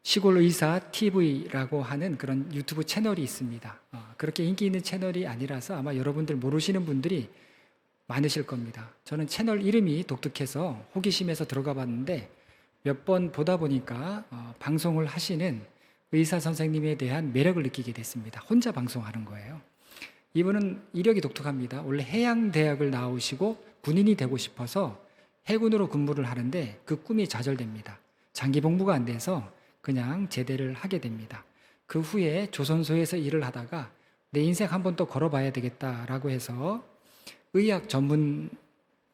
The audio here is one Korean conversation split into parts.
시골 의사 TV라고 하는 그런 유튜브 채널이 있습니다. 그렇게 인기 있는 채널이 아니라서 아마 여러분들 모르시는 분들이 많으실 겁니다. 저는 채널 이름이 독특해서 호기심에서 들어가 봤는데 몇 번 보다 보니까 방송을 하시는 의사 선생님에 대한 매력을 느끼게 됐습니다. 혼자 방송하는 거예요. 이분은 이력이 독특합니다. 원래 해양대학을 나오시고 군인이 되고 싶어서 해군으로 근무를 하는데 그 꿈이 좌절됩니다. 장기 복무가 안 돼서 그냥 제대를 하게 됩니다. 그 후에 조선소에서 일을 하다가 내 인생 한번 또 걸어봐야 되겠다라고 해서 의학 전문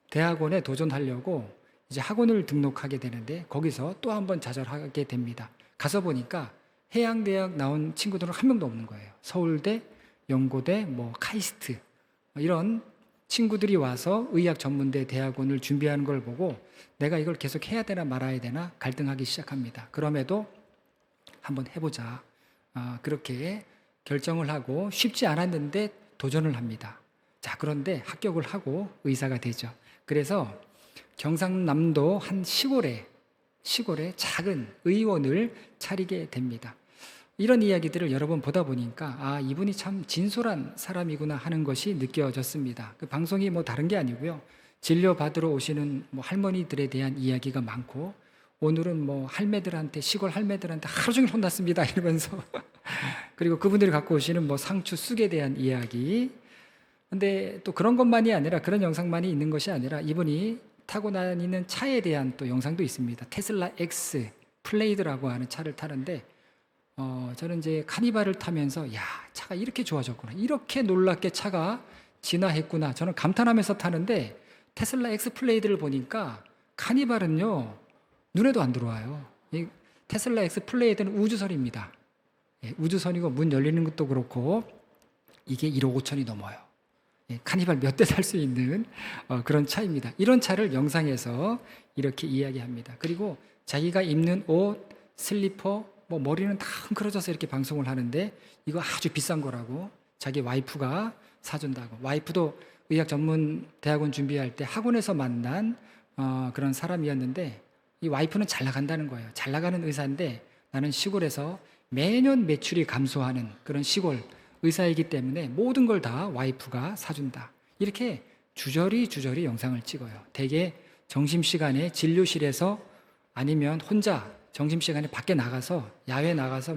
대학원에 도전하려고 이제 학원을 등록하게 되는데 거기서 또 한번 좌절하게 됩니다. 가서 보니까 해양대학 나온 친구들은 한 명도 없는 거예요. 서울대, 연고대, 카이스트 이런 친구들이 와서 의학 전문대 대학원을 준비하는 걸 보고 내가 이걸 계속 해야 되나 말아야 되나 갈등하기 시작합니다. 그럼에도 한번 해보자. 그렇게 결정을 하고 쉽지 않았는데 도전을 합니다. 자, 그런데 합격을 하고 의사가 되죠. 그래서 경상남도 한 시골에 작은 의원을 차리게 됩니다. 이런 이야기들을 여러 번 보다 보니까 이분이 참 진솔한 사람이구나 하는 것이 느껴졌습니다. 그 방송이 다른 게 아니고요. 진료 받으러 오시는 할머니들에 대한 이야기가 많고 오늘은 할매들한테 시골 할매들한테 하루 종일 혼났습니다 이러면서 그리고 그분들이 갖고 오시는 상추 쑥에 대한 이야기. 근데 또 그런 것만이 아니라 그런 영상만이 있는 것이 아니라 이분이 타고 다니는 차에 대한 또 영상도 있습니다. 테슬라 X 플레이드라고 하는 차를 타는데 저는 이제 카니발을 타면서 차가 이렇게 좋아졌구나, 이렇게 놀랍게 차가 진화했구나, 저는 감탄하면서 타는데 테슬라 X 플레이드를 보니까 카니발은요 눈에도 안 들어와요. 이 테슬라 X 플레이드는 우주선입니다. 우주선이고 문 열리는 것도 그렇고 이게 1억 5천이 넘어요. 카니발 몇 대 살 수 있는 그런 차입니다. 이런 차를 영상에서 이렇게 이야기합니다. 그리고 자기가 입는 옷, 슬리퍼, 머리는 다 헝클어져서 이렇게 방송을 하는데 이거 아주 비싼 거라고 자기 와이프가 사준다고. 와이프도 의학 전문 대학원 준비할 때 학원에서 만난 그런 사람이었는데 이 와이프는 잘 나간다는 거예요. 잘 나가는 의사인데 나는 시골에서 매년 매출이 감소하는 그런 시골 의사이기 때문에 모든 걸 다 와이프가 사준다. 이렇게 주저리 영상을 찍어요. 대개 점심시간에 진료실에서 아니면 혼자 점심시간에 밖에 나가서 야외 나가서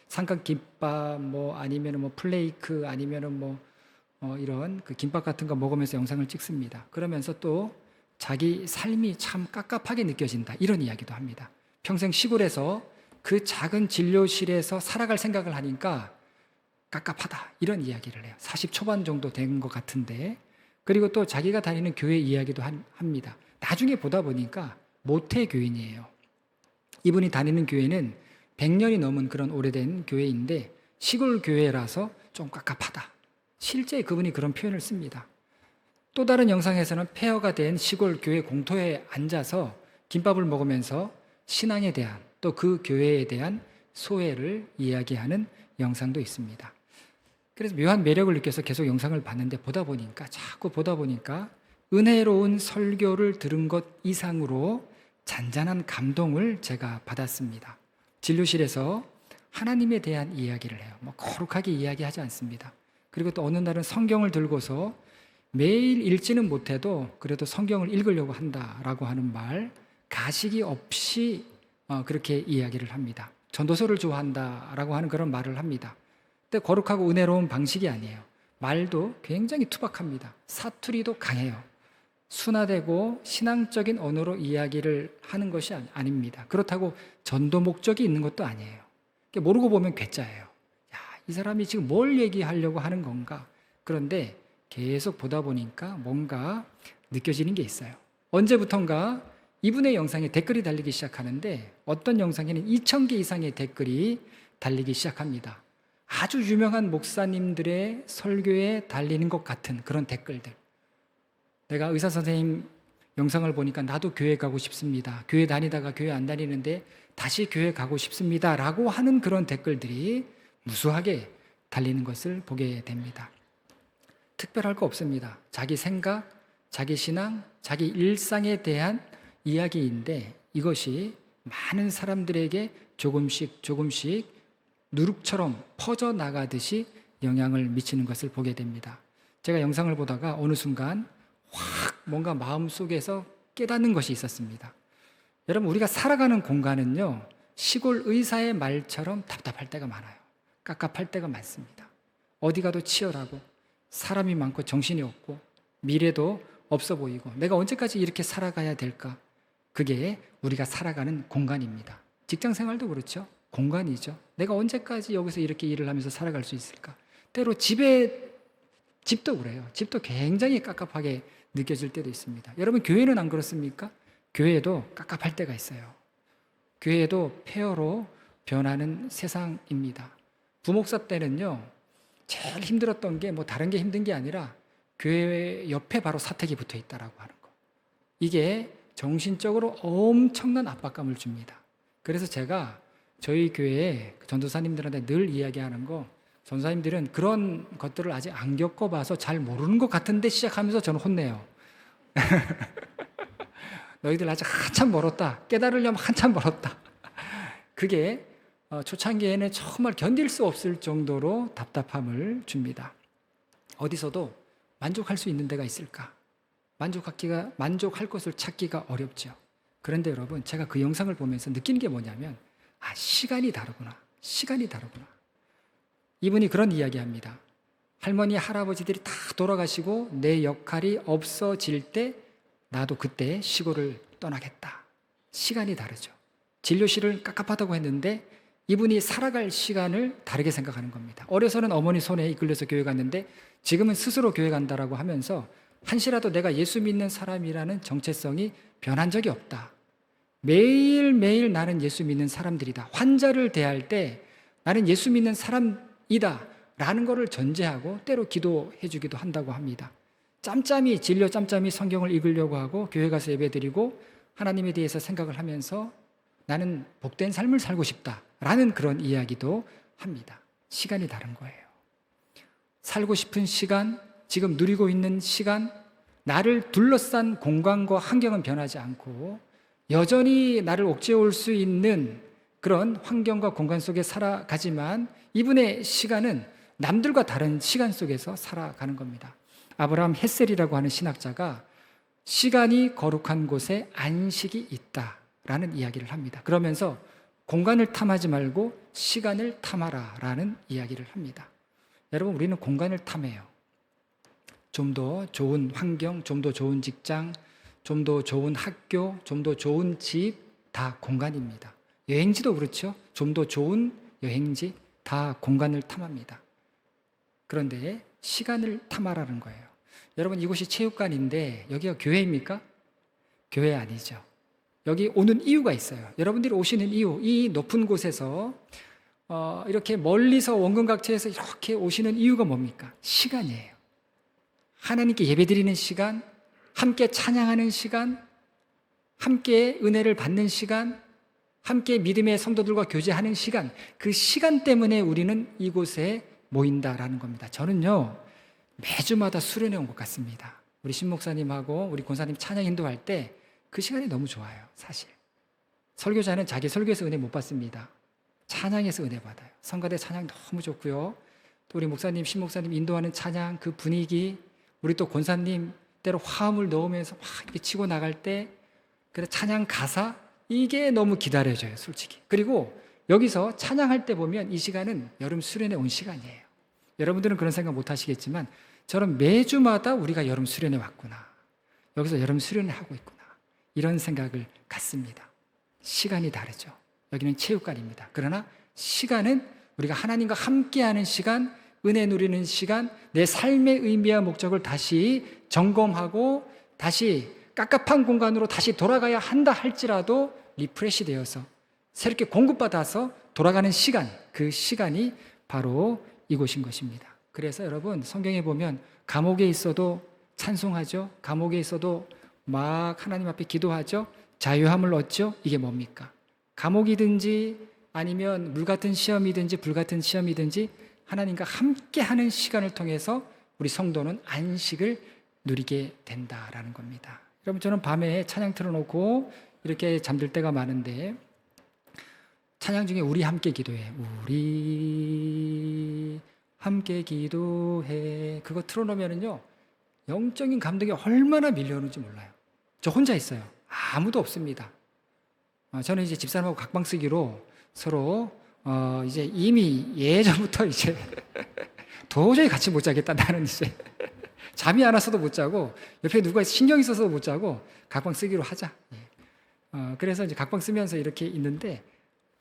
삼각김밥 아니면 플레이크 아니면 이런 그 김밥 같은 거 먹으면서 영상을 찍습니다. 그러면서 또 자기 삶이 참 깝깝하게 느껴진다 이런 이야기도 합니다. 평생 시골에서 그 작은 진료실에서 살아갈 생각을 하니까 깝깝하다 이런 이야기를 해요. 40 초반 정도 된 것 같은데. 그리고 또 자기가 다니는 교회 이야기도 합니다. 나중에 보다 보니까 모태 교인이에요. 이분이 다니는 교회는 100년이 넘은 그런 오래된 교회인데 시골 교회라서 좀 깝깝하다. 실제 그분이 그런 표현을 씁니다. 또 다른 영상에서는 폐허가 된 시골 교회 공터에 앉아서 김밥을 먹으면서 신앙에 대한 또 그 교회에 대한 소회를 이야기하는 영상도 있습니다. 그래서 묘한 매력을 느껴서 계속 영상을 봤는데 자꾸 보다 보니까 은혜로운 설교를 들은 것 이상으로 잔잔한 감동을 제가 받았습니다. 진료실에서 하나님에 대한 이야기를 해요. 거룩하게 이야기하지 않습니다. 그리고 또 어느 날은 성경을 들고서 매일 읽지는 못해도 그래도 성경을 읽으려고 한다라고 하는 말, 가식이 없이 그렇게 이야기를 합니다. 전도서를 좋아한다라고 하는 그런 말을 합니다. 근데 거룩하고 은혜로운 방식이 아니에요. 말도 굉장히 투박합니다. 사투리도 강해요. 순화되고 신앙적인 언어로 이야기를 하는 것이 아닙니다. 그렇다고 전도 목적이 있는 것도 아니에요. 모르고 보면 괴짜예요. 이 사람이 지금 뭘 얘기하려고 하는 건가? 그런데 계속 보다 보니까 뭔가 느껴지는 게 있어요. 언제부턴가 이분의 영상에 댓글이 달리기 시작하는데 어떤 영상에는 2,000개 이상의 댓글이 달리기 시작합니다. 아주 유명한 목사님들의 설교에 달리는 것 같은 그런 댓글들. 내가 의사 선생님 영상을 보니까 나도 교회 가고 싶습니다. 교회 다니다가 교회 안 다니는데 다시 교회 가고 싶습니다. 라고 하는 그런 댓글들이 무수하게 달리는 것을 보게 됩니다. 특별할 거 없습니다. 자기 생각, 자기 신앙, 자기 일상에 대한 이야기인데 이것이 많은 사람들에게 조금씩 조금씩 누룩처럼 퍼져나가듯이 영향을 미치는 것을 보게 됩니다. 제가 영상을 보다가 어느 순간 확 뭔가 마음속에서 깨닫는 것이 있었습니다. 여러분, 우리가 살아가는 공간은요, 시골 의사의 말처럼 답답할 때가 많아요. 깝깝할 때가 많습니다. 어디 가도 치열하고 사람이 많고 정신이 없고 미래도 없어 보이고 내가 언제까지 이렇게 살아가야 될까? 그게 우리가 살아가는 공간입니다. 직장 생활도 그렇죠. 공간이죠. 내가 언제까지 여기서 이렇게 일을 하면서 살아갈 수 있을까? 때로 집도 그래요. 집도 굉장히 깝깝하게 느껴질 때도 있습니다. 여러분, 교회는 안 그렇습니까? 교회도 깝깝할 때가 있어요. 교회도 폐허로 변하는 세상입니다. 부목사 때는요, 제일 힘들었던 게 뭐 다른 게 힘든 게 아니라 교회 옆에 바로 사택이 붙어 있다라고 하는 거. 이게 정신적으로 엄청난 압박감을 줍니다. 그래서 제가 저희 교회에 전도사님들한테 늘 이야기하는 거, 전도사님들은 그런 것들을 아직 안 겪어봐서 잘 모르는 것 같은데 시작하면서 저는 혼내요. 너희들 아직 한참 멀었다. 깨달으려면 한참 멀었다. 그게 초창기에는 정말 견딜 수 없을 정도로 답답함을 줍니다. 어디서도 만족할 수 있는 데가 있을까? 만족할 것을 찾기가 어렵죠. 그런데 여러분, 제가 그 영상을 보면서 느낀 게 뭐냐면, 시간이 다르구나. 시간이 다르구나. 이분이 그런 이야기합니다. 할머니, 할아버지들이 다 돌아가시고 내 역할이 없어질 때 나도 그때 시골을 떠나겠다. 시간이 다르죠. 진료실을 깝깝하다고 했는데 이분이 살아갈 시간을 다르게 생각하는 겁니다. 어려서는 어머니 손에 이끌려서 교회 갔는데 지금은 스스로 교회 간다라고 하면서 한시라도 내가 예수 믿는 사람이라는 정체성이 변한 적이 없다. 매일매일 나는 예수 믿는 사람들이다. 환자를 대할 때 나는 예수 믿는 사람이다 라는 것을 전제하고 때로 기도해 주기도 한다고 합니다. 짬짬이 진료 짬짬이 성경을 읽으려고 하고 교회 가서 예배드리고 하나님에 대해서 생각을 하면서 나는 복된 삶을 살고 싶다라는 그런 이야기도 합니다. 시간이 다른 거예요. 살고 싶은 시간, 지금 누리고 있는 시간, 나를 둘러싼 공간과 환경은 변하지 않고 여전히 나를 옥죄어올 수 있는 그런 환경과 공간 속에 살아가지만 이분의 시간은 남들과 다른 시간 속에서 살아가는 겁니다. 아브라함 헷셀이라고 하는 신학자가 시간이 거룩한 곳에 안식이 있다라는 이야기를 합니다. 그러면서 공간을 탐하지 말고 시간을 탐하라라는 이야기를 합니다. 여러분, 우리는 공간을 탐해요. 좀 더 좋은 환경, 좀 더 좋은 직장, 좀 더 좋은 학교, 좀 더 좋은 집, 다 공간입니다. 여행지도 그렇죠. 좀 더 좋은 여행지, 다 공간을 탐합니다. 그런데 시간을 탐하라는 거예요. 여러분, 이곳이 체육관인데 여기가 교회입니까? 교회 아니죠. 여기 오는 이유가 있어요. 여러분들이 오시는 이유, 이 높은 곳에서 이렇게 멀리서 원근각지에서 이렇게 오시는 이유가 뭡니까? 시간이에요. 하나님께 예배드리는 시간, 함께 찬양하는 시간, 함께 은혜를 받는 시간, 함께 믿음의 성도들과 교제하는 시간, 그 시간 때문에 우리는 이곳에 모인다라는 겁니다. 저는요, 매주마다 수련회 온 것 같습니다. 우리 신목사님하고 우리 권사님 찬양 인도할 때 그 시간이 너무 좋아요, 사실. 설교자는 자기 설교에서 은혜 못 받습니다. 찬양에서 은혜 받아요. 성가대 찬양 너무 좋고요. 또 우리 목사님, 신목사님 인도하는 찬양 그 분위기, 우리 또 권사님 때로 화음을 넣으면서 막 이렇게 치고 나갈 때 그 찬양 가사, 이게 너무 기다려져요, 솔직히. 그리고 여기서 찬양할 때 보면 이 시간은 여름 수련회 온 시간이에요. 여러분들은 그런 생각 못 하시겠지만 저는 매주마다 우리가 여름 수련회 왔구나. 여기서 여름 수련회 하고 있구나. 이런 생각을 갖습니다. 시간이 다르죠. 여기는 체육관입니다. 그러나 시간은 우리가 하나님과 함께하는 시간, 은혜 누리는 시간, 내 삶의 의미와 목적을 다시 점검하고 다시 깝깝한 공간으로 다시 돌아가야 한다 할지라도 리프레시 되어서 새롭게 공급받아서 돌아가는 시간, 그 시간이 바로 이곳인 것입니다. 그래서 여러분, 성경에 보면 감옥에 있어도 찬송하죠. 감옥에 있어도 막 하나님 앞에 기도하죠. 자유함을 얻죠. 이게 뭡니까? 감옥이든지 아니면 물 같은 시험이든지 불 같은 시험이든지 하나님과 함께하는 시간을 통해서 우리 성도는 안식을 누리게 된다라는 겁니다. 여러분, 저는 밤에 찬양 틀어놓고 이렇게 잠들 때가 많은데 찬양 중에 우리 함께 기도해. 우리 함께 기도해. 그거 틀어놓으면은요, 영적인 감동이 얼마나 밀려오는지 몰라요. 저 혼자 있어요. 아무도 없습니다. 저는 이제 집사람하고 각방 쓰기로 서로 이제 이미 예전부터 이제 도저히 같이 못 자겠다. 나는 이제 잠이 안 와서도 못 자고 옆에 누가 신경이 있어서 못 자고 각방 쓰기로 하자. 그래서 이제 각방 쓰면서 이렇게 있는데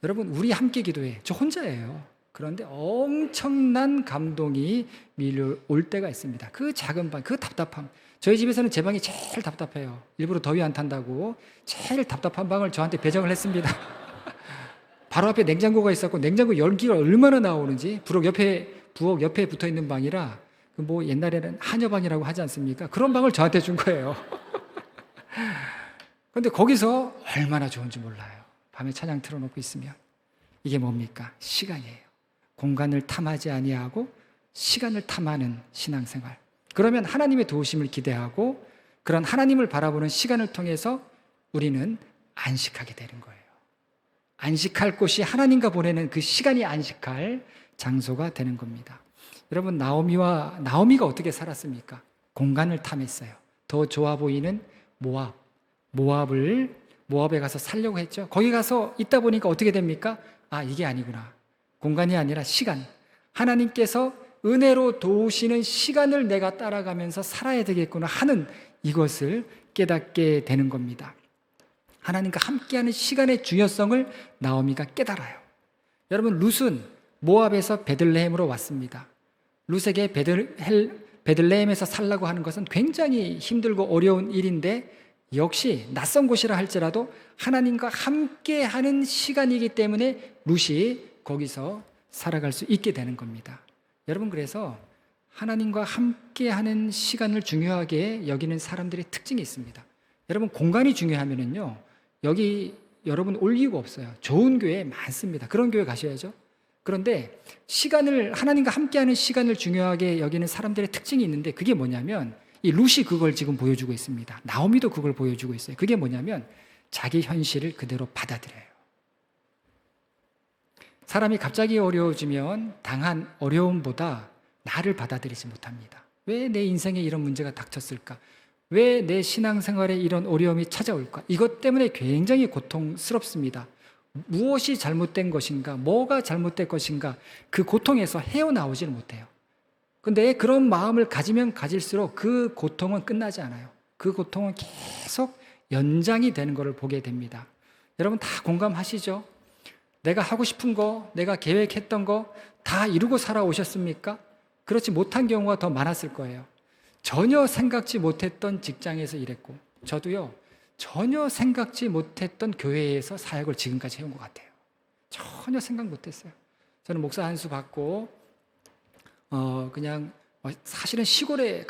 여러분 우리 함께 기도해. 저 혼자예요. 그런데 엄청난 감동이 밀려올 때가 있습니다. 그 작은 방, 그 답답함. 저희 집에서는 제 방이 제일 답답해요. 일부러 더위 안 탄다고 제일 답답한 방을 저한테 배정을 했습니다. 바로 앞에 냉장고가 있었고 냉장고 열기가 얼마나 나오는지 부엌 옆에 붙어 있는 방이라 뭐 옛날에는 한여방이라고 하지 않습니까? 그런 방을 저한테 준 거예요. 그런데 거기서 얼마나 좋은지 몰라요. 밤에 찬양 틀어놓고 있으면 이게 뭡니까? 시간이에요. 공간을 탐하지 아니하고 시간을 탐하는 신앙생활. 그러면 하나님의 도우심을 기대하고 그런 하나님을 바라보는 시간을 통해서 우리는 안식하게 되는 거예요. 안식할 곳이 하나님과 보내는 그 시간이 안식할 장소가 되는 겁니다. 여러분 나오미가 어떻게 살았습니까? 공간을 탐했어요. 더 좋아 보이는 모압에 가서 살려고 했죠. 거기 가서 있다 보니까 어떻게 됩니까? 이게 아니구나. 공간이 아니라 시간. 하나님께서 은혜로 도우시는 시간을 내가 따라가면서 살아야 되겠구나 하는 이것을 깨닫게 되는 겁니다. 하나님과 함께하는 시간의 중요성을 나오미가 깨달아요. 여러분 룻은 모압에서 베들레헴으로 왔습니다. 룻에게 베들레헴에서 살라고 하는 것은 굉장히 힘들고 어려운 일인데 역시 낯선 곳이라 할지라도 하나님과 함께하는 시간이기 때문에 룻이 거기서 살아갈 수 있게 되는 겁니다. 여러분 그래서 하나님과 함께하는 시간을 중요하게 여기는 사람들의 특징이 있습니다. 여러분 공간이 중요하면은요 여기 여러분 올 이유가 없어요. 좋은 교회 많습니다. 그런 교회 가셔야죠. 그런데 하나님과 함께하는 시간을 중요하게 여기는 사람들의 특징이 있는데 그게 뭐냐면 이 룻이 그걸 지금 보여주고 있습니다. 나오미도 그걸 보여주고 있어요. 그게 뭐냐면 자기 현실을 그대로 받아들여요. 사람이 갑자기 어려워지면 당한 어려움보다 나를 받아들이지 못합니다. 왜 내 인생에 이런 문제가 닥쳤을까? 왜 내 신앙생활에 이런 어려움이 찾아올까? 이것 때문에 굉장히 고통스럽습니다. 무엇이 잘못된 것인가? 뭐가 잘못된 것인가? 그 고통에서 헤어나오지는 못해요. 근데 그런 마음을 가지면 가질수록 그 고통은 끝나지 않아요. 그 고통은 계속 연장이 되는 것을 보게 됩니다. 여러분 다 공감하시죠? 내가 하고 싶은 거, 내가 계획했던 거 다 이루고 살아오셨습니까? 그렇지 못한 경우가 더 많았을 거예요. 전혀 생각지 못했던 직장에서 일했고 저도요 전혀 생각지 못했던 교회에서 사역을 지금까지 해온 것 같아요. 전혀 생각 못했어요. 저는 목사 한 수 받고 사실은 시골에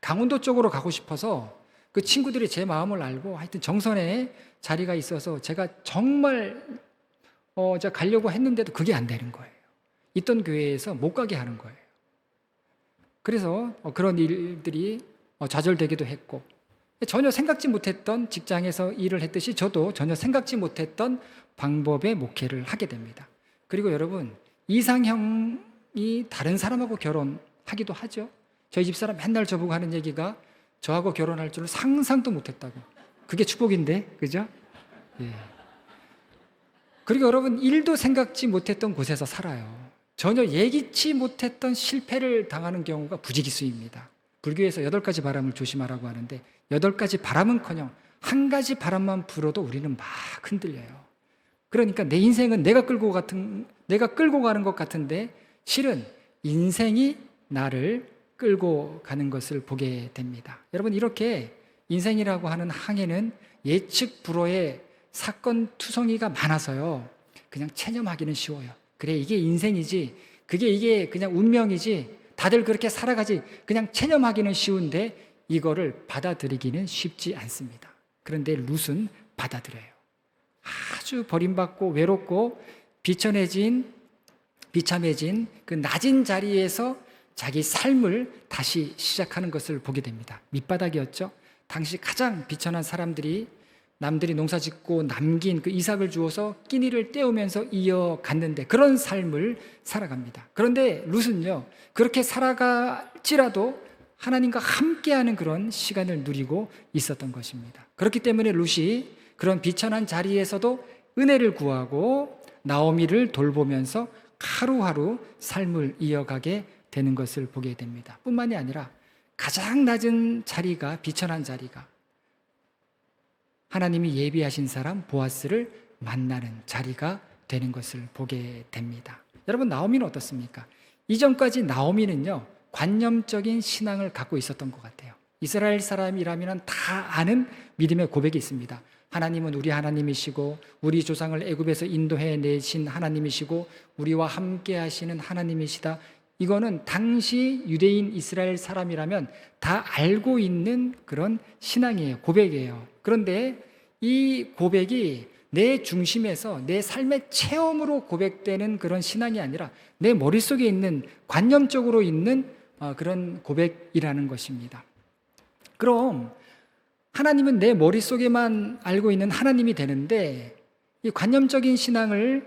강원도 쪽으로 가고 싶어서 그 친구들이 제 마음을 알고 하여튼 정선에 자리가 있어서 제가 정말 가려고 했는데도 그게 안 되는 거예요. 있던 교회에서 못 가게 하는 거예요. 그래서 그런 일들이 좌절되기도 했고 전혀 생각지 못했던 직장에서 일을 했듯이 저도 전혀 생각지 못했던 방법의 목회를 하게 됩니다. 그리고 여러분 이상형이 다른 사람하고 결혼하기도 하죠. 저희 집사람 맨날 저보고 하는 얘기가 저하고 결혼할 줄은 상상도 못했다고. 그게 축복인데 그죠? 예. 그리고 여러분 일도 생각지 못했던 곳에서 살아요. 전혀 예기치 못했던 실패를 당하는 경우가 부지기수입니다. 불교에서 8가지 바람을 조심하라고 하는데 8가지 바람은커녕 한 가지 바람만 불어도 우리는 막 흔들려요. 그러니까 내 인생은 내가 끌고 가는 것 같은데 실은 인생이 나를 끌고 가는 것을 보게 됩니다. 여러분 이렇게 인생이라고 하는 항해는 예측 불허의 사건 투성이가 많아서요 그냥 체념하기는 쉬워요. 그래 이게 인생이지 이게 그냥 운명이지 다들 그렇게 살아가지 그냥 체념하기는 쉬운데 이거를 받아들이기는 쉽지 않습니다. 그런데 룻은 받아들여요. 아주 버림받고 외롭고 비참해진 그 낮은 자리에서 자기 삶을 다시 시작하는 것을 보게 됩니다. 밑바닥이었죠. 당시 가장 비천한 사람들이 남들이 농사 짓고 남긴 그 이삭을 주어서 끼니를 때우면서 이어갔는데 그런 삶을 살아갑니다. 그런데 룻은요, 그렇게 살아갈지라도 하나님과 함께하는 그런 시간을 누리고 있었던 것입니다. 그렇기 때문에 룻이 그런 비천한 자리에서도 은혜를 구하고 나오미를 돌보면서 하루하루 삶을 이어가게 되는 것을 보게 됩니다. 뿐만이 아니라 가장 낮은 자리가, 비천한 자리가 하나님이 예비하신 사람 보아스를 만나는 자리가 되는 것을 보게 됩니다. 여러분, 나오미는 어떻습니까? 이전까지 나오미는요, 관념적인 신앙을 갖고 있었던 것 같아요. 이스라엘 사람이라면 다 아는 믿음의 고백이 있습니다. 하나님은 우리 하나님이시고 우리 조상을 애굽에서 인도해 내신 하나님이시고 우리와 함께 하시는 하나님이시다. 이거는 당시 유대인 이스라엘 사람이라면 다 알고 있는 그런 신앙이에요. 고백이에요. 그런데 이 고백이 내 중심에서 내 삶의 체험으로 고백되는 그런 신앙이 아니라 내 머릿속에 있는 관념적으로 있는 그런 고백이라는 것입니다. 그럼 하나님은 내 머릿속에만 알고 있는 하나님이 되는데 이 관념적인 신앙은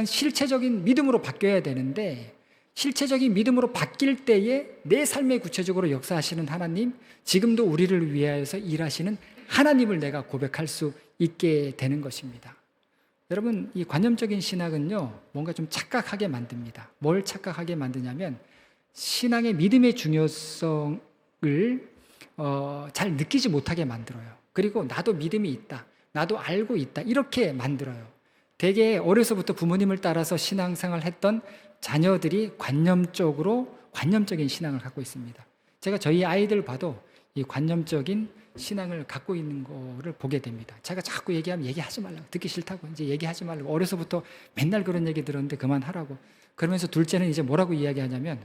실체적인 믿음으로 바뀌어야 되는데 실체적인 믿음으로 바뀔 때에 내 삶에 구체적으로 역사하시는 하나님, 지금도 우리를 위하여서 일하시는 하나님을 내가 고백할 수 있게 되는 것입니다. 여러분, 이 관념적인 신앙은요, 뭔가 좀 착각하게 만듭니다. 뭘 착각하게 만드냐면 신앙의 믿음의 중요성을 잘 느끼지 못하게 만들어요. 그리고 나도 믿음이 있다, 나도 알고 있다, 이렇게 만들어요. 되게 어려서부터 부모님을 따라서 신앙생활을 했던 자녀들이 관념적인 신앙을 갖고 있습니다. 제가 저희 아이들 봐도 이 관념적인 신앙을 갖고 있는 거를 보게 됩니다. 제가 자꾸 얘기하면 얘기하지 말라고, 듣기 싫다고, 이제 얘기하지 말라고, 어려서부터 맨날 그런 얘기 들었는데 그만하라고. 그러면서 둘째는 이제 뭐라고 이야기하냐면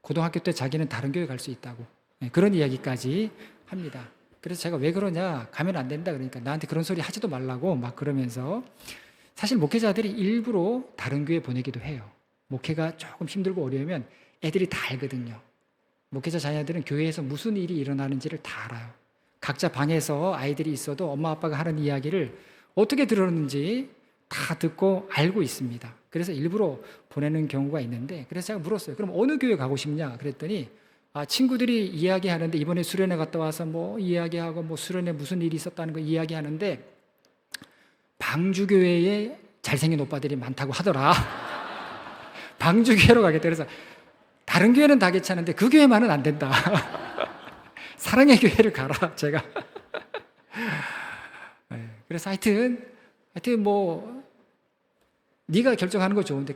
고등학교 때 자기는 다른 교회 갈 수 있다고, 그런 이야기까지 합니다. 그래서 제가 왜 그러냐, 가면 안 된다 그러니까 나한테 그런 소리 하지도 말라고 막 그러면서, 사실 목회자들이 일부러 다른 교회 보내기도 해요. 목회가 조금 힘들고 어려우면 애들이 다 알거든요. 목회자 자녀들은 교회에서 무슨 일이 일어나는지를 다 알아요. 각자 방에서 아이들이 있어도 엄마 아빠가 하는 이야기를 어떻게 들었는지 다 듣고 알고 있습니다. 그래서 일부러 보내는 경우가 있는데, 그래서 제가 물었어요. 그럼 어느 교회 가고 싶냐 그랬더니 친구들이 이야기하는데 이번에 수련회 갔다 와서 뭐 이야기하고 뭐 수련회 무슨 일이 있었다는 거 이야기하는데 방주교회에 잘생긴 오빠들이 많다고 하더라. 방주교회로 가겠다. 그래서 다른 교회는 다 괜찮은데 그 교회만은 안 된다. 사랑의 교회를 가라, 제가. 그래서 하여튼 뭐 네가 결정하는 거 좋은데,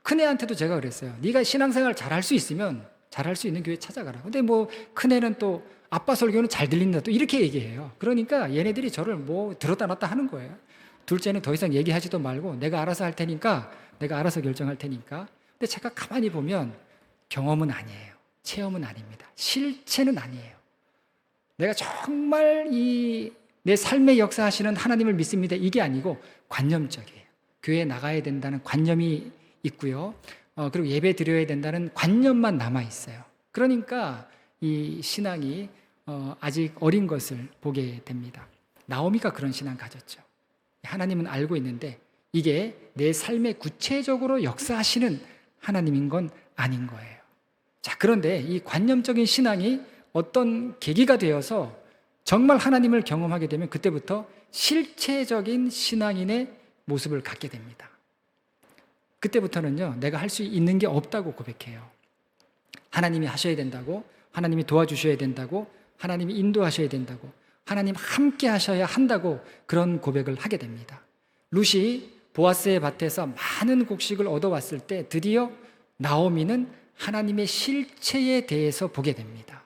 큰애한테도 제가 그랬어요. 네가 신앙생활 잘할 수 있으면 잘할 수 있는 교회 찾아가라. 근데 뭐 큰애는 또 아빠 설교는 잘 들린다 또 이렇게 얘기해요. 그러니까 얘네들이 저를 뭐 들었다 놨다 하는 거예요. 둘째는 더 이상 얘기하지도 말고 내가 알아서 할 테니까, 내가 알아서 결정할 테니까. 근데 제가 가만히 보면 경험은 아니에요. 체험은 아닙니다. 실체는 아니에요. 내가 정말 내 삶의 역사하시는 하나님을 믿습니다, 이게 아니고 관념적이에요. 교회에 나가야 된다는 관념이 있고요. 그리고 예배 드려야 된다는 관념만 남아 있어요. 그러니까 이 신앙이 아직 어린 것을 보게 됩니다. 나오미가 그런 신앙 가졌죠. 하나님은 알고 있는데 이게 내 삶에 구체적으로 역사하시는 하나님인 건 아닌 거예요. 자, 그런데 이 관념적인 신앙이 어떤 계기가 되어서 정말 하나님을 경험하게 되면 그때부터 실체적인 신앙인의 모습을 갖게 됩니다. 그때부터는요, 내가 할 수 있는 게 없다고 고백해요. 하나님이 하셔야 된다고, 하나님이 도와주셔야 된다고, 하나님이 인도하셔야 된다고, 하나님 함께 하셔야 한다고 그런 고백을 하게 됩니다. 룻이 보아스의 밭에서 많은 곡식을 얻어왔을 때 드디어 나오미는 하나님의 실체에 대해서 보게 됩니다.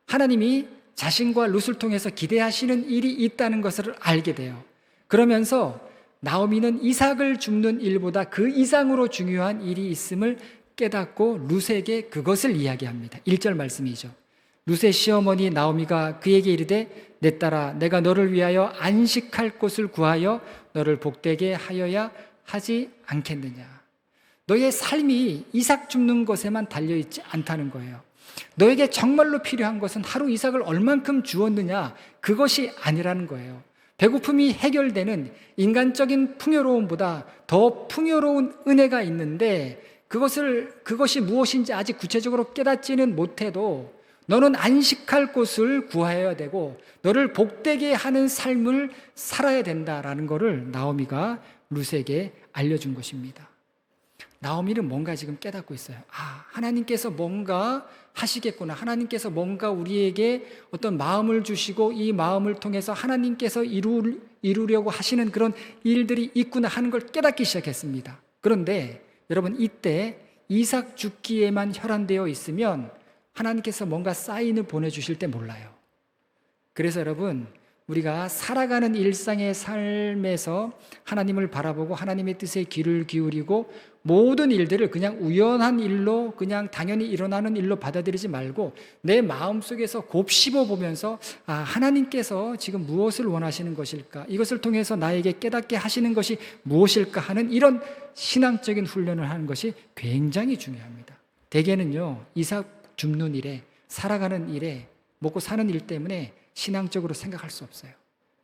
하나님이 자신과 룻을 통해서 기대하시는 일이 있다는 것을 알게 돼요. 그러면서 나오미는 이삭을 줍는 일보다 그 이상으로 중요한 일이 있음을 깨닫고 룻에게 그것을 이야기합니다. 1절 말씀이죠. 룻의 시어머니 나오미가 그에게 이르되 내 딸아, 내가 너를 위하여 안식할 곳을 구하여 너를 복되게 하여야 하지 않겠느냐. 너의 삶이 이삭 줍는 것에만 달려있지 않다는 거예요. 너에게 정말로 필요한 것은 하루 이삭을 얼만큼 주었느냐, 그것이 아니라는 거예요. 배고픔이 해결되는 인간적인 풍요로움보다 더 풍요로운 은혜가 있는데, 그것이 무엇인지 아직 구체적으로 깨닫지는 못해도 너는 안식할 곳을 구하여야 되고 너를 복되게 하는 삶을 살아야 된다라는 것을 나오미가 룻에게 알려준 것입니다. 나오미는 뭔가 지금 깨닫고 있어요. 하나님께서 뭔가 하시겠구나. 하나님께서 뭔가 우리에게 어떤 마음을 주시고 이 마음을 통해서 하나님께서 이루려고 하시는 그런 일들이 있구나 하는 걸 깨닫기 시작했습니다. 그런데 여러분, 이때 이삭 죽기에만 혈안되어 있으면 하나님께서 뭔가 사인을 보내주실 때 몰라요. 그래서 여러분, 우리가 살아가는 일상의 삶에서 하나님을 바라보고 하나님의 뜻에 귀를 기울이고 모든 일들을 그냥 우연한 일로, 그냥 당연히 일어나는 일로 받아들이지 말고 내 마음속에서 곱씹어 보면서 하나님께서 지금 무엇을 원하시는 것일까? 이것을 통해서 나에게 깨닫게 하시는 것이 무엇일까? 하는 이런 신앙적인 훈련을 하는 것이 굉장히 중요합니다. 대개는요, 이삭 줍는 일에, 살아가는 일에, 먹고 사는 일 때문에 신앙적으로 생각할 수 없어요.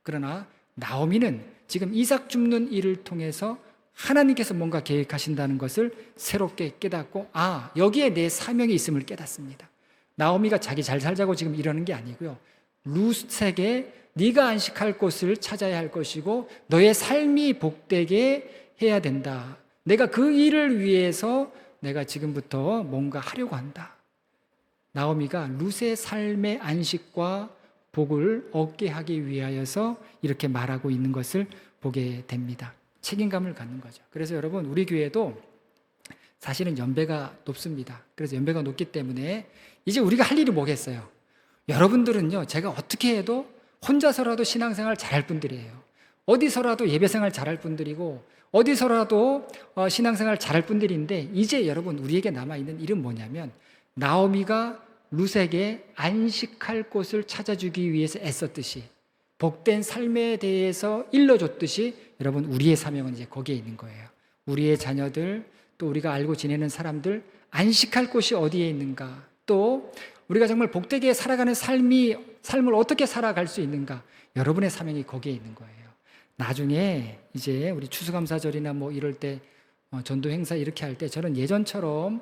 그러나 나오미는 지금 이삭 줍는 일을 통해서 하나님께서 뭔가 계획하신다는 것을 새롭게 깨닫고 여기에 내 사명이 있음을 깨닫습니다. 나오미가 자기 잘 살자고 지금 이러는 게 아니고요, 룻에게 네가 안식할 곳을 찾아야 할 것이고 너의 삶이 복되게 해야 된다. 내가 그 일을 위해서 내가 지금부터 뭔가 하려고 한다. 나오미가 룻의 삶의 안식과 복을 얻게 하기 위하여서 이렇게 말하고 있는 것을 보게 됩니다. 책임감을 갖는 거죠. 그래서 여러분, 우리 교회도 사실은 연배가 높습니다. 그래서 연배가 높기 때문에 이제 우리가 할 일이 뭐겠어요? 여러분들은요, 제가 어떻게 해도 혼자서라도 신앙생활 잘할 분들이에요. 어디서라도 예배생활 잘할 분들이고 어디서라도 신앙생활 잘할 분들인데, 이제 여러분, 우리에게 남아있는 일은 뭐냐면 나오미가 룻에게 안식할 곳을 찾아주기 위해서 애썼듯이, 복된 삶에 대해서 일러줬듯이, 여러분, 우리의 사명은 이제 거기에 있는 거예요. 우리의 자녀들, 또 우리가 알고 지내는 사람들, 안식할 곳이 어디에 있는가, 또 우리가 정말 복되게 살아가는 삶을 어떻게 살아갈 수 있는가, 여러분의 사명이 거기에 있는 거예요. 나중에 이제 우리 추수감사절이나 뭐 이럴 때 전도 행사 이렇게 할 때 저는 예전처럼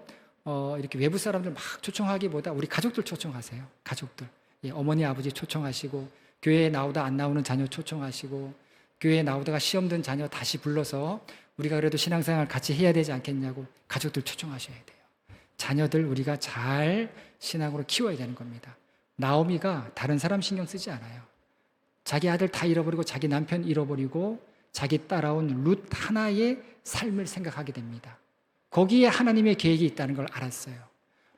이렇게 외부 사람들 막 초청하기보다 우리 가족들 초청하세요. 가족들. 어머니 아버지 초청하시고, 교회에 나오다 안 나오는 자녀 초청하시고, 교회에 나오다가 시험 든 자녀 다시 불러서 우리가 그래도 신앙생활 같이 해야 되지 않겠냐고 가족들 초청하셔야 돼요. 자녀들 우리가 잘 신앙으로 키워야 되는 겁니다. 나오미가 다른 사람 신경 쓰지 않아요. 자기 아들 다 잃어버리고 자기 남편 잃어버리고 자기 따라온 룻 하나의 삶을 생각하게 됩니다. 거기에 하나님의 계획이 있다는 걸 알았어요.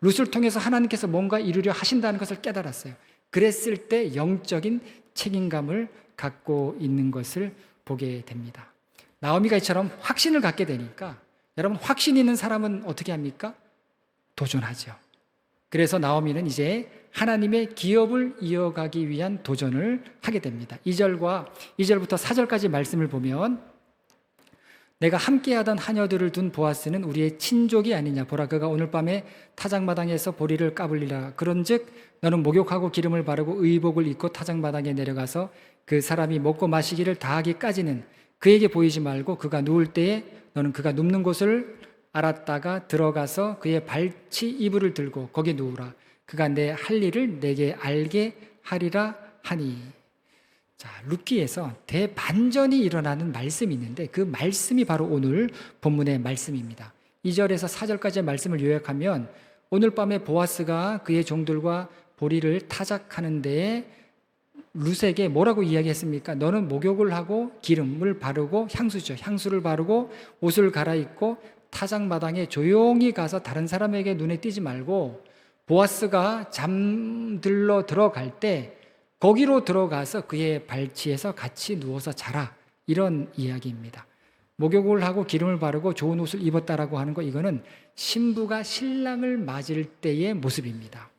룻을 통해서 하나님께서 뭔가 이루려 하신다는 것을 깨달았어요. 그랬을 때 영적인 책임감을 갖고 있는 것을 보게 됩니다. 나오미가 이처럼 확신을 갖게 되니까, 여러분, 확신 있는 사람은 어떻게 합니까? 도전하죠. 그래서 나오미는 이제 하나님의 기업을 이어가기 위한 도전을 하게 됩니다. 2절부터 4절까지 말씀을 보면, 내가 함께하던 하녀들을 둔 보아스는 우리의 친족이 아니냐. 보라, 그가 오늘 밤에 타작마당에서 보리를 까불리라. 그런즉 너는 목욕하고 기름을 바르고 의복을 입고 타작마당에 내려가서 그 사람이 먹고 마시기를 다하기까지는 그에게 보이지 말고, 그가 누울 때에 너는 그가 눕는 곳을 알았다가 들어가서 그의 발치 이불을 들고 거기 누우라. 그가 내 할 일을 내게 알게 하리라 하니. 자, 룻기에서 대반전이 일어나는 말씀이 있는데 그 말씀이 바로 오늘 본문의 말씀입니다. 2절에서 4절까지의 말씀을 요약하면, 오늘 밤에 보아스가 그의 종들과 보리를 타작하는데 룻에게 뭐라고 이야기했습니까? 너는 목욕을 하고 기름을 바르고 향수를 바르고 옷을 갈아입고 타작마당에 조용히 가서 다른 사람에게 눈에 띄지 말고, 보아스가 잠들러 들어갈 때 거기로 들어가서 그의 발치에서 같이 누워서 자라. 이런 이야기입니다. 목욕을 하고 기름을 바르고 좋은 옷을 입었다라고 하는 거, 이거는 신부가 신랑을 맞을 때의 모습입니다.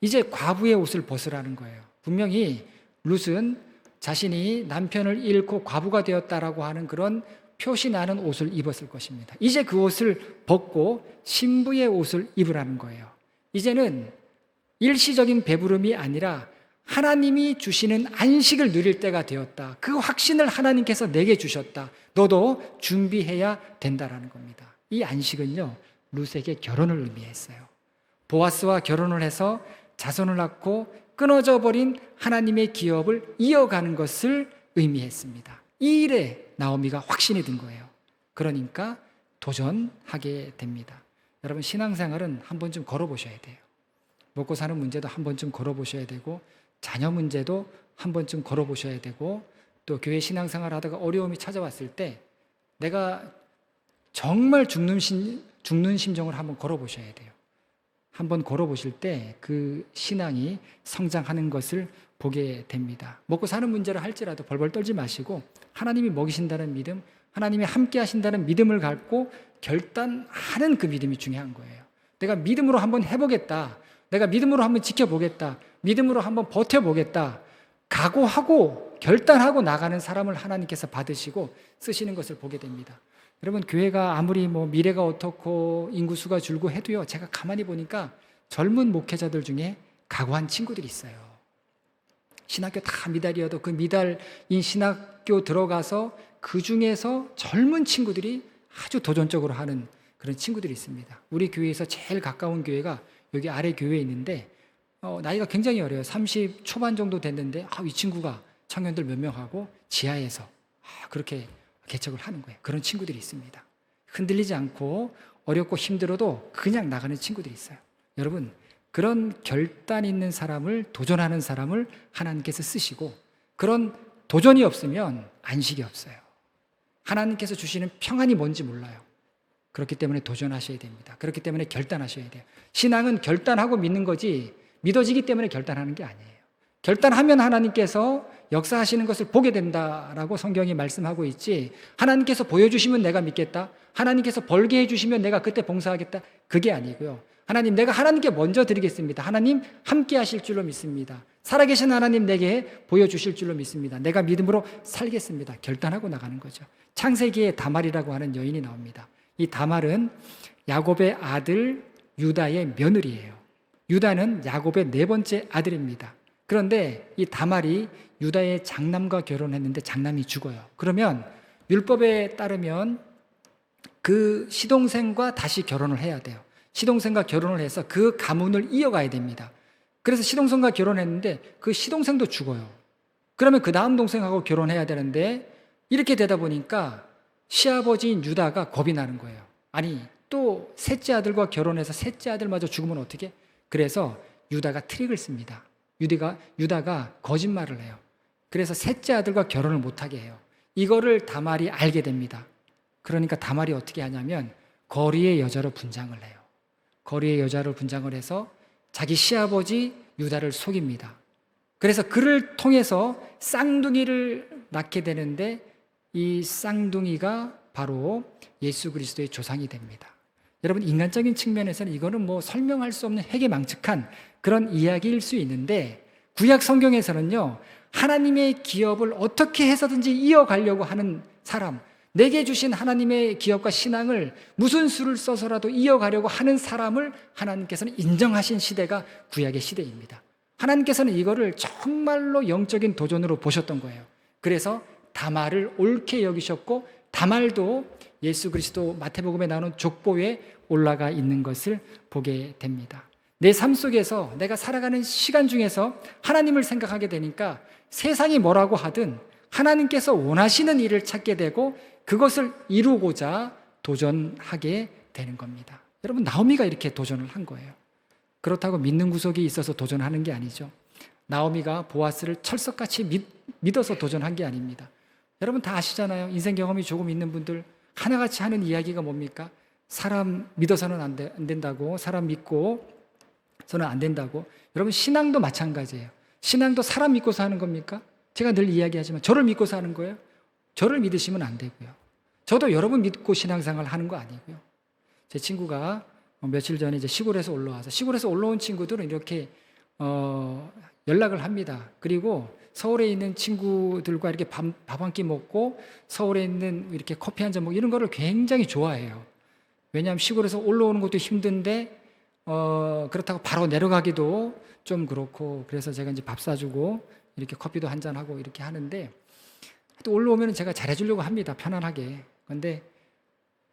이제 과부의 옷을 벗으라는 거예요. 분명히 룻은 자신이 남편을 잃고 과부가 되었다라고 하는 그런 표시 나는 옷을 입었을 것입니다. 이제 그 옷을 벗고 신부의 옷을 입으라는 거예요. 이제는 일시적인 배부름이 아니라 하나님이 주시는 안식을 누릴 때가 되었다. 그 확신을 하나님께서 내게 주셨다. 너도 준비해야 된다라는 겁니다. 이 안식은요, 룻에게 결혼을 의미했어요. 보아스와 결혼을 해서 자손을 낳고 끊어져 버린 하나님의 기업을 이어가는 것을 의미했습니다. 이 일에 나오미가 확신이 든 거예요. 그러니까 도전하게 됩니다. 여러분, 신앙생활은 한 번쯤 걸어보셔야 돼요. 먹고 사는 문제도 한 번쯤 걸어보셔야 되고, 자녀 문제도 한 번쯤 걸어보셔야 되고, 또 교회 신앙생활 하다가 어려움이 찾아왔을 때 내가 정말 죽는 심정을 한번 걸어보셔야 돼요. 한번 걸어보실 때 그 신앙이 성장하는 것을 보게 됩니다. 먹고 사는 문제를 할지라도 벌벌 떨지 마시고 하나님이 먹이신다는 믿음, 하나님이 함께 하신다는 믿음을 갖고 결단하는 그 믿음이 중요한 거예요. 내가 믿음으로 한번 해보겠다. 내가 믿음으로 한번 지켜보겠다. 믿음으로 한번 버텨보겠다. 각오하고 결단하고 나가는 사람을 하나님께서 받으시고 쓰시는 것을 보게 됩니다. 여러분, 교회가 아무리 미래가 어떻고 인구수가 줄고 해도요, 제가 가만히 보니까 젊은 목회자들 중에 각오한 친구들이 있어요. 신학교 다 미달이어도 그 미달인 신학교 들어가서 그 중에서 젊은 친구들이 아주 도전적으로 하는 그런 친구들이 있습니다. 우리 교회에서 제일 가까운 교회가 여기 아래 교회에 있는데 나이가 굉장히 어려요. 30 초반 정도 됐는데 이 친구가 청년들 몇 명하고 지하에서 그렇게 개척을 하는 거예요. 그런 친구들이 있습니다. 흔들리지 않고 어렵고 힘들어도 그냥 나가는 친구들이 있어요. 여러분, 그런 결단 있는 사람을, 도전하는 사람을 하나님께서 쓰시고, 그런 도전이 없으면 안식이 없어요. 하나님께서 주시는 평안이 뭔지 몰라요. 그렇기 때문에 도전하셔야 됩니다. 그렇기 때문에 결단하셔야 돼요. 신앙은 결단하고 믿는 거지 믿어지기 때문에 결단하는 게 아니에요. 결단하면 하나님께서 역사하시는 것을 보게 된다라고 성경이 말씀하고 있지, 하나님께서 보여주시면 내가 믿겠다, 하나님께서 벌게 해주시면 내가 그때 봉사하겠다, 그게 아니고요. 하나님, 내가 하나님께 먼저 드리겠습니다. 하나님 함께 하실 줄로 믿습니다. 살아계신 하나님 내게 보여주실 줄로 믿습니다. 내가 믿음으로 살겠습니다. 결단하고 나가는 거죠. 창세기에 다말이라고 하는 여인이 나옵니다. 이 다말은 야곱의 아들 유다의 며느리예요. 유다는 야곱의 네 번째 아들입니다. 그런데 이 다말이 유다의 장남과 결혼했는데 장남이 죽어요. 그러면 율법에 따르면 그 시동생과 다시 결혼을 해야 돼요. 시동생과 결혼을 해서 그 가문을 이어가야 됩니다. 그래서 시동생과 결혼했는데 그 시동생도 죽어요. 그러면 그 다음 동생하고 결혼해야 되는데 이렇게 되다 보니까 시아버지인 유다가 겁이 나는 거예요. 아니, 또 셋째 아들과 결혼해서 셋째 아들마저 죽으면 어떻게? 그래서 유다가 트릭을 씁니다. 유다가 거짓말을 해요. 그래서 셋째 아들과 결혼을 못하게 해요. 이거를 다말이 알게 됩니다. 그러니까 다말이 어떻게 하냐면 거리의 여자로 분장을 해요. 거리의 여자로 분장을 해서 자기 시아버지 유다를 속입니다. 그래서 그를 통해서 쌍둥이를 낳게 되는데 이 쌍둥이가 바로 예수 그리스도의 조상이 됩니다. 여러분, 인간적인 측면에서는 이거는 설명할 수 없는 해괴망측한 그런 이야기일 수 있는데, 구약 성경에서는요, 하나님의 기업을 어떻게 해서든지 이어가려고 하는 사람, 내게 주신 하나님의 기업과 신앙을 무슨 수를 써서라도 이어가려고 하는 사람을 하나님께서는 인정하신 시대가 구약의 시대입니다. 하나님께서는 이거를 정말로 영적인 도전으로 보셨던 거예요. 그래서 다말을 옳게 여기셨고, 다말도 예수 그리스도 마태복음에 나오는 족보에 올라가 있는 것을 보게 됩니다. 내 삶 속에서 내가 살아가는 시간 중에서 하나님을 생각하게 되니까 세상이 뭐라고 하든 하나님께서 원하시는 일을 찾게 되고 그것을 이루고자 도전하게 되는 겁니다. 여러분, 나오미가 이렇게 도전을 한 거예요. 그렇다고 믿는 구석이 있어서 도전하는 게 아니죠. 나오미가 보아스를 철석같이 믿어서 도전한 게 아닙니다. 여러분 다 아시잖아요. 인생 경험이 조금 있는 분들 하나같이 하는 이야기가 뭡니까? 사람 믿어서는 안 된다고, 사람 믿고서는 안 된다고. 여러분, 신앙도 마찬가지예요. 신앙도 사람 믿고서 하는 겁니까? 제가 늘 이야기하지만 저를 믿고서 하는 거예요. 저를 믿으시면 안 되고요. 저도 여러분 믿고 신앙생활 하는 거 아니고요. 제 친구가 며칠 전에 이제 시골에서 올라온 친구들은 이렇게 연락을 합니다. 그리고 서울에 있는 친구들과 이렇게 밥 한 끼 먹고 서울에 있는 이렇게 커피 한 잔 먹고 이런 거를 굉장히 좋아해요. 왜냐하면 시골에서 올라오는 것도 힘든데 그렇다고 바로 내려가기도 좀 그렇고, 그래서 제가 이제 밥 사주고 이렇게 커피도 한잔 하고 이렇게 하는데, 또 올라오면 제가 잘해주려고 합니다. 편안하게. 근데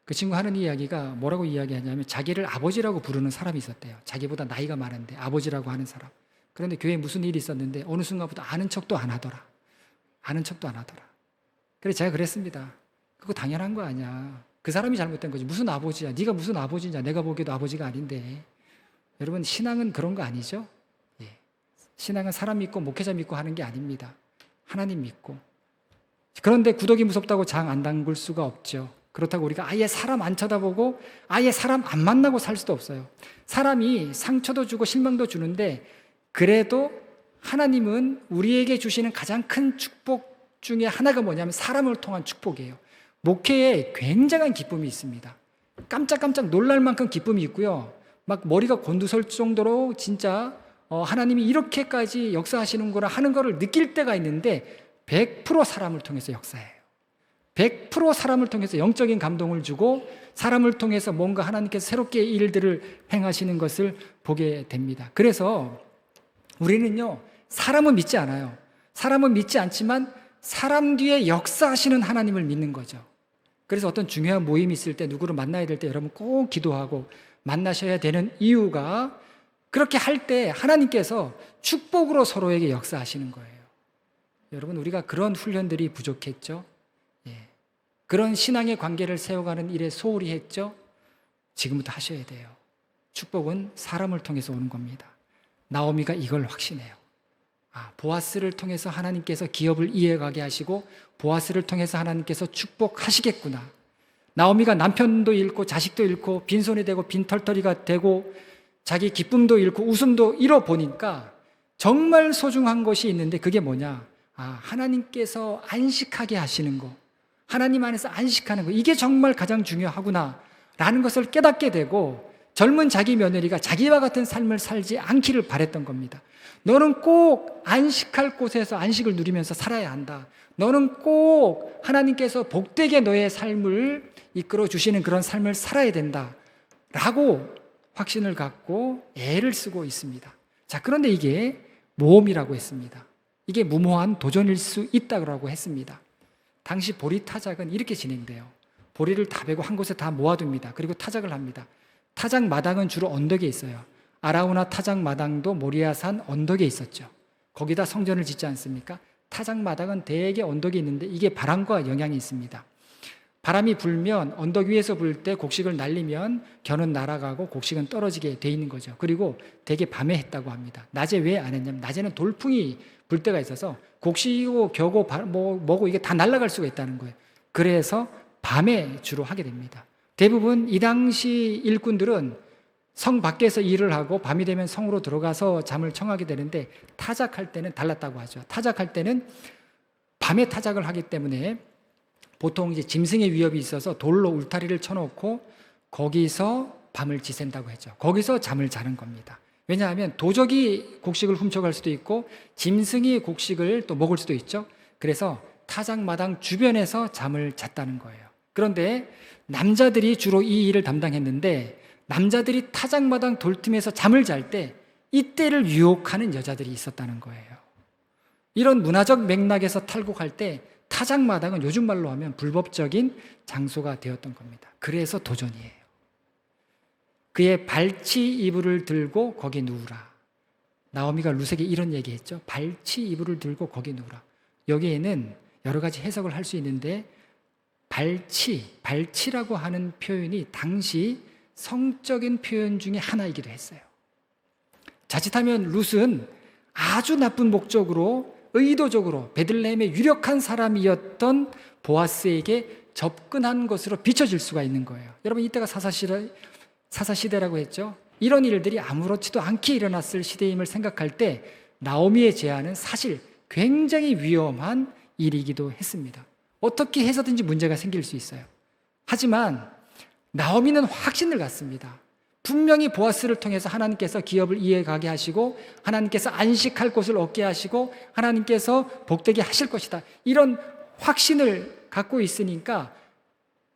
그 친구 하는 이야기가 뭐라고 이야기하냐면, 자기를 아버지라고 부르는 사람이 있었대요. 자기보다 나이가 많은데 아버지라고 하는 사람. 그런데 교회에 무슨 일이 있었는데 어느 순간부터 아는 척도 안 하더라. 아는 척도 안 하더라. 그래서 제가 그랬습니다. 그거 당연한 거 아니야. 그 사람이 잘못된 거지. 무슨 아버지야. 네가 무슨 아버지냐. 내가 보기에도 아버지가 아닌데. 여러분, 신앙은 그런 거 아니죠? 예. 신앙은 사람 믿고 목회자 믿고 하는 게 아닙니다. 하나님 믿고. 그런데 구더기 무섭다고 장 안 담글 수가 없죠. 그렇다고 우리가 아예 사람 안 쳐다보고 아예 사람 안 만나고 살 수도 없어요. 사람이 상처도 주고 실망도 주는데, 그래도 하나님은 우리에게 주시는 가장 큰 축복 중에 하나가 뭐냐면 사람을 통한 축복이에요. 목회에 굉장한 기쁨이 있습니다. 깜짝깜짝 놀랄 만큼 기쁨이 있고요. 막 머리가 곤두설 정도로 진짜 하나님이 이렇게까지 역사하시는구나 하는 거를 느낄 때가 있는데, 100% 사람을 통해서 역사해요. 100% 사람을 통해서 영적인 감동을 주고 사람을 통해서 뭔가 하나님께서 새롭게 일들을 행하시는 것을 보게 됩니다. 그래서 우리는요, 사람은 믿지 않아요. 사람은 믿지 않지만 사람 뒤에 역사하시는 하나님을 믿는 거죠. 그래서 어떤 중요한 모임이 있을 때, 누구를 만나야 될 때 여러분 꼭 기도하고 만나셔야 되는 이유가, 그렇게 할 때 하나님께서 축복으로 서로에게 역사하시는 거예요. 여러분, 우리가 그런 훈련들이 부족했죠. 예. 그런 신앙의 관계를 세워가는 일에 소홀히 했죠. 지금부터 하셔야 돼요. 축복은 사람을 통해서 오는 겁니다. 나오미가 이걸 확신해요. 보아스를 통해서 하나님께서 기업을 이어가게 하시고 보아스를 통해서 하나님께서 축복하시겠구나. 나오미가 남편도 잃고 자식도 잃고 빈손이 되고 빈털터리가 되고 자기 기쁨도 잃고 웃음도 잃어보니까 정말 소중한 것이 있는데, 그게 뭐냐? 하나님께서 안식하게 하시는 거, 하나님 안에서 안식하는 거, 이게 정말 가장 중요하구나 라는 것을 깨닫게 되고, 젊은 자기 며느리가 자기와 같은 삶을 살지 않기를 바랬던 겁니다. 너는 꼭 안식할 곳에서 안식을 누리면서 살아야 한다. 너는 꼭 하나님께서 복되게 너의 삶을 이끌어 주시는 그런 삶을 살아야 된다 라고 확신을 갖고 애를 쓰고 있습니다. 자, 그런데 이게 모험이라고 했습니다. 이게 무모한 도전일 수 있다고 했습니다. 당시 보리 타작은 이렇게 진행돼요. 보리를 다 베고 한 곳에 다 모아둡니다. 그리고 타작을 합니다. 타작 마당은 주로 언덕에 있어요. 아라우나 타작 마당도 모리아산 언덕에 있었죠. 거기다 성전을 짓지 않습니까? 타작 마당은 대개 언덕에 있는데, 이게 바람과 영향이 있습니다. 바람이 불면 언덕 위에서 불 때 곡식을 날리면 겨는 날아가고 곡식은 떨어지게 돼 있는 거죠. 그리고 대개 밤에 했다고 합니다. 낮에 왜 안 했냐면, 낮에는 돌풍이 불 때가 있어서 곡식이고 겨고 뭐고 이게 다 날아갈 수가 있다는 거예요. 그래서 밤에 주로 하게 됩니다. 대부분 이 당시 일꾼들은 성 밖에서 일을 하고 밤이 되면 성으로 들어가서 잠을 청하게 되는데, 타작할 때는 달랐다고 하죠. 타작할 때는 밤에 타작을 하기 때문에 보통 이제 짐승의 위협이 있어서 돌로 울타리를 쳐놓고 거기서 밤을 지샌다고 했죠. 거기서 잠을 자는 겁니다. 왜냐하면 도적이 곡식을 훔쳐갈 수도 있고 짐승이 곡식을 또 먹을 수도 있죠. 그래서 타작마당 주변에서 잠을 잤다는 거예요. 그런데 남자들이 주로 이 일을 담당했는데, 남자들이 타작마당 돌틈에서 잠을 잘 때 이때를 유혹하는 여자들이 있었다는 거예요. 이런 문화적 맥락에서 탈곡할 때 타작마당은 요즘 말로 하면 불법적인 장소가 되었던 겁니다. 그래서 도전이에요. 그의 발치 이불을 들고 거기 누우라. 나오미가 룻에게 이런 얘기했죠. 발치 이불을 들고 거기 누우라. 여기에는 여러 가지 해석을 할 수 있는데, 발치라고 하는 표현이 당시 성적인 표현 중에 하나이기도 했어요. 자칫하면 룻은 아주 나쁜 목적으로 의도적으로 베들레헴의 유력한 사람이었던 보아스에게 접근한 것으로 비춰질 수가 있는 거예요. 여러분, 이때가 사사시대라고 했죠. 이런 일들이 아무렇지도 않게 일어났을 시대임을 생각할 때 나오미의 제안은 사실 굉장히 위험한 일이기도 했습니다. 어떻게 해서든지 문제가 생길 수 있어요. 하지만 나오미는 확신을 갖습니다. 분명히 보아스를 통해서 하나님께서 기업을 이어가게 하시고 하나님께서 안식할 곳을 얻게 하시고 하나님께서 복되게 하실 것이다. 이런 확신을 갖고 있으니까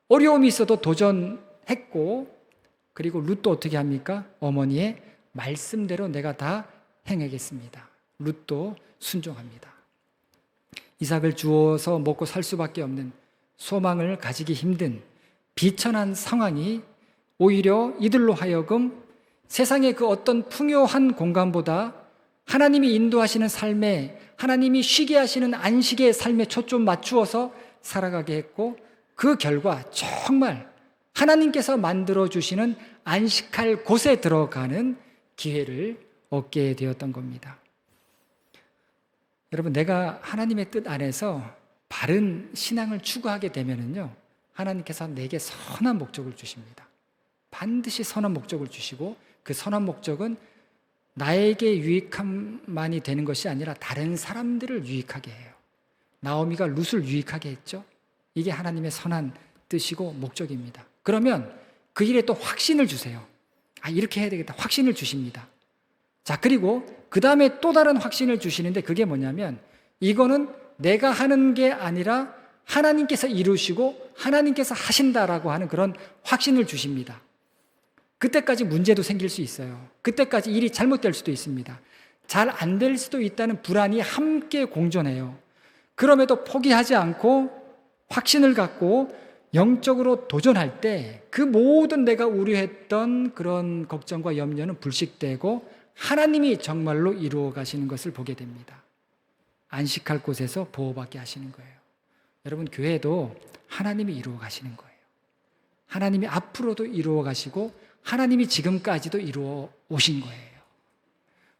어려움이 있어도 도전했고, 그리고 룻도 어떻게 합니까? 어머니의 말씀대로 내가 다 행하겠습니다. 룻도 순종합니다. 이삭을 주어서 먹고 살 수밖에 없는 소망을 가지기 힘든 비천한 상황이 오히려 이들로 하여금 세상의 그 어떤 풍요한 공간보다 하나님이 인도하시는 삶에, 하나님이 쉬게 하시는 안식의 삶에 초점 맞추어서 살아가게 했고, 그 결과 정말 하나님께서 만들어주시는 안식할 곳에 들어가는 기회를 얻게 되었던 겁니다. 여러분, 내가 하나님의 뜻 안에서 바른 신앙을 추구하게 되면은요, 하나님께서 내게 선한 목적을 주십니다. 반드시 선한 목적을 주시고, 그 선한 목적은 나에게 유익함만이 되는 것이 아니라 다른 사람들을 유익하게 해요. 나오미가 룻을 유익하게 했죠. 이게 하나님의 선한 뜻이고 목적입니다. 그러면 그 일에 또 확신을 주세요. 이렇게 해야 되겠다. 확신을 주십니다. 자, 그리고 그 다음에 또 다른 확신을 주시는데, 그게 뭐냐면 이거는 내가 하는 게 아니라 하나님께서 이루시고 하나님께서 하신다라고 하는 그런 확신을 주십니다. 그때까지 문제도 생길 수 있어요. 그때까지 일이 잘못될 수도 있습니다. 잘 안 될 수도 있다는 불안이 함께 공존해요. 그럼에도 포기하지 않고 확신을 갖고 영적으로 도전할 때 그 모든 내가 우려했던 그런 걱정과 염려는 불식되고 하나님이 정말로 이루어 가시는 것을 보게 됩니다. 안식할 곳에서 보호받게 하시는 거예요. 여러분, 교회도 하나님이 이루어 가시는 거예요. 하나님이 앞으로도 이루어 가시고 하나님이 지금까지도 이루어 오신 거예요.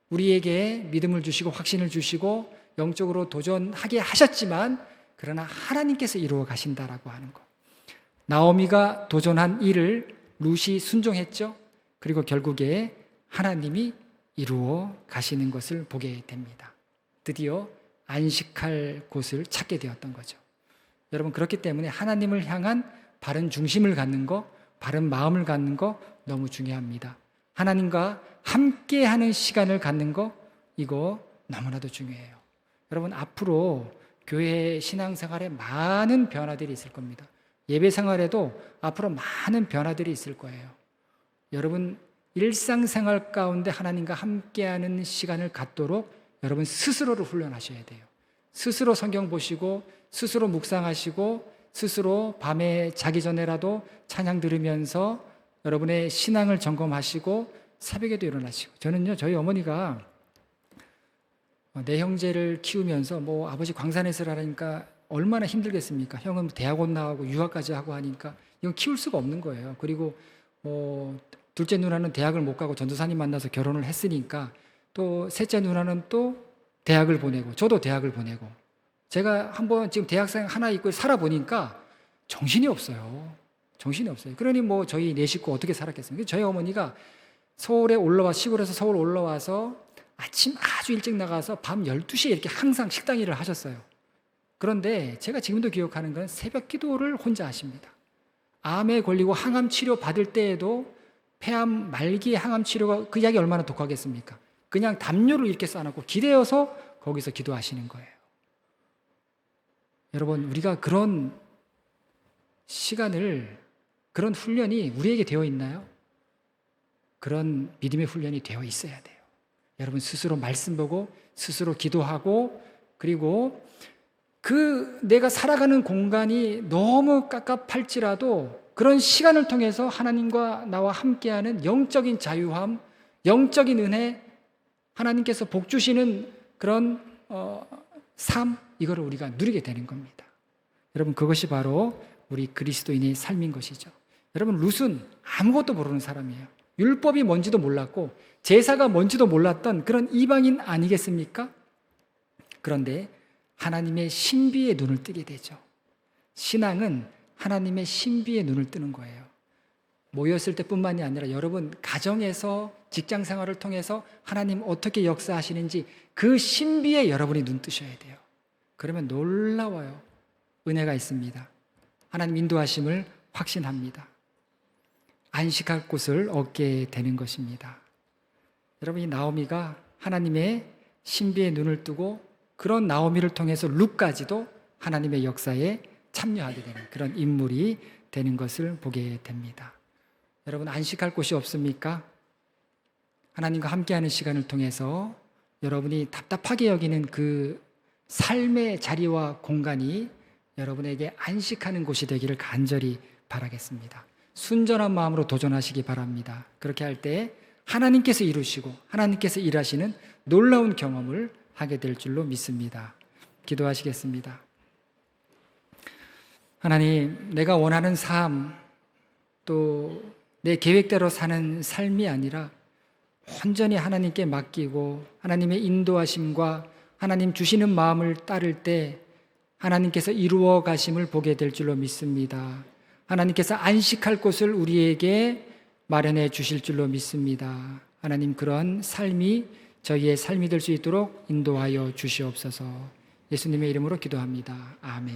우리에게 믿음을 주시고 확신을 주시고 영적으로 도전하게 하셨지만, 그러나 하나님께서 이루어 가신다라고 하는 것. 나오미가 도전한 일을 룻이 순종했죠. 그리고 결국에 하나님이 이루어 가시는 것을 보게 됩니다. 드디어 안식할 곳을 찾게 되었던 거죠. 여러분, 그렇기 때문에 하나님을 향한 바른 중심을 갖는 거, 바른 마음을 갖는 거 너무 중요합니다. 하나님과 함께하는 시간을 갖는 거, 이거 너무나도 중요해요. 여러분, 앞으로 교회 신앙생활에 많은 변화들이 있을 겁니다. 예배 생활에도 앞으로 많은 변화들이 있을 거예요. 여러분, 일상생활 가운데 하나님과 함께하는 시간을 갖도록 여러분 스스로를 훈련하셔야 돼요. 스스로 성경 보시고, 스스로 묵상하시고, 스스로 밤에 자기 전에라도 찬양 들으면서 여러분의 신앙을 점검하시고 새벽에도 일어나시고. 저는요, 저희 어머니가 내 형제를 키우면서 아버지 광산에서 하니까 얼마나 힘들겠습니까? 형은 대학원 나오고 유학까지 하고 하니까 이건 키울 수가 없는 거예요. 그리고 둘째 누나는 대학을 못 가고 전도사님 만나서 결혼을 했으니까, 또 셋째 누나는 또 대학을 보내고, 저도 대학을 보내고, 제가 한번 지금 대학생 하나 있고 살아보니까 정신이 없어요. 정신이 없어요. 그러니 저희 네 식구 어떻게 살았겠습니까? 저희 어머니가 시골에서 서울 올라와서 아침 아주 일찍 나가서 밤 12시에 이렇게 항상 식당 일을 하셨어요. 그런데 제가 지금도 기억하는 건 새벽 기도를 혼자 하십니다. 암에 걸리고 항암 치료 받을 때에도 폐암 말기의 항암 치료가 그 약이 얼마나 독하겠습니까? 그냥 담요를 이렇게 싸놓고 기대어서 거기서 기도하시는 거예요. 여러분, 우리가 그런 시간을, 그런 훈련이 우리에게 되어 있나요? 그런 믿음의 훈련이 되어 있어야 돼요. 여러분, 스스로 말씀 보고 스스로 기도하고, 그리고 내가 살아가는 공간이 너무 깝깝할지라도 그런 시간을 통해서 하나님과 나와 함께하는 영적인 자유함, 영적인 은혜, 하나님께서 복 주시는 그런 삶, 이거를 우리가 누리게 되는 겁니다. 여러분, 그것이 바로 우리 그리스도인의 삶인 것이죠. 여러분, 룻은 아무것도 모르는 사람이에요. 율법이 뭔지도 몰랐고 제사가 뭔지도 몰랐던 그런 이방인 아니겠습니까? 그런데 하나님의 신비의 눈을 뜨게 되죠. 신앙은 하나님의 신비의 눈을 뜨는 거예요. 모였을 때뿐만이 아니라 여러분 가정에서, 직장 생활을 통해서 하나님 어떻게 역사하시는지 그 신비에 여러분이 눈 뜨셔야 돼요. 그러면 놀라워요. 은혜가 있습니다. 하나님 인도하심을 확신합니다. 안식할 곳을 얻게 되는 것입니다. 여러분, 이 나오미가 하나님의 신비의 눈을 뜨고 그런 나오미를 통해서 룻까지도 하나님의 역사에 참여하게 되는 그런 인물이 되는 것을 보게 됩니다. 여러분 안식할 곳이 없습니까? 하나님과 함께하는 시간을 통해서 여러분이 답답하게 여기는 그 삶의 자리와 공간이 여러분에게 안식하는 곳이 되기를 간절히 바라겠습니다. 순전한 마음으로 도전하시기 바랍니다. 그렇게 할 때 하나님께서 이루시고 하나님께서 일하시는 놀라운 경험을 하게 될 줄로 믿습니다. 기도하시겠습니다. 하나님, 내가 원하는 삶, 또 내 계획대로 사는 삶이 아니라 온전히 하나님께 맡기고 하나님의 인도하심과 하나님 주시는 마음을 따를 때 하나님께서 이루어 가심을 보게 될 줄로 믿습니다. 하나님께서 안식할 곳을 우리에게 마련해 주실 줄로 믿습니다. 하나님, 그런 삶이 저희의 삶이 될 수 있도록 인도하여 주시옵소서. 예수님의 이름으로 기도합니다. 아멘.